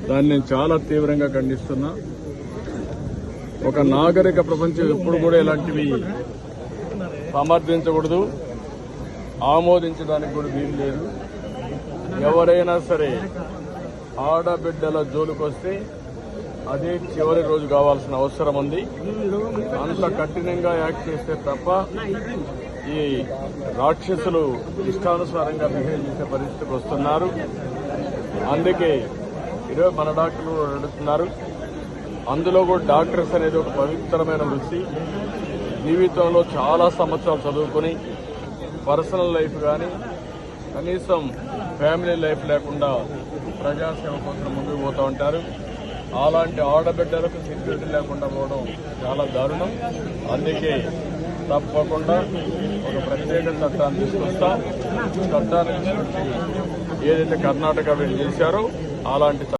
దాన్ని నేను చాలా తీవ్రంగా ఖండిస్తున్నా. ఒక నాగరిక ప్రపంచం ఎప్పుడు కూడా ఇలాంటివి సమర్థించకూడదు, ఆమోదించడానికి కూడా వీలు లేదు. ఎవరైనా సరే ఆడబిడ్డల జోలికొస్తే అదే చివరి రోజు కావాల్సిన అవసరం ఉంది. అంత కఠినంగా యాక్ట్ చేస్తే తప్ప ఈ రాక్షసులు ఇష్టానుసారంగా బిహేవ్ చేసే పరిస్థితికి వస్తున్నారు. అందుకే ఈరోజు మన డాక్టర్లు నడుస్తున్నారు. అందులో కూడా డాక్టర్స్ అనేది ఒక పవిత్రమైన వృత్తి. జీవితంలో చాలా సంవత్సరాలు చదువుకుని పర్సనల్ లైఫ్ కానీ కనీసం ఫ్యామిలీ లైఫ్ లేకుండా ప్రజాసేవ కోసం ముందుకు పోతూ ఉంటారు. అలాంటి ఆడబిడ్డలకు సెక్యూరిటీ లేకుండా పోవడం చాలా దారుణం. అందుకే తప్పకుండా ఒక ప్రత్యేక చట్టాన్ని తీసుకొస్తాం. చట్టాన్ని తీసుకొచ్చి ఏదైతే కర్ణాటక వీళ్ళు చేశారో అలాంటి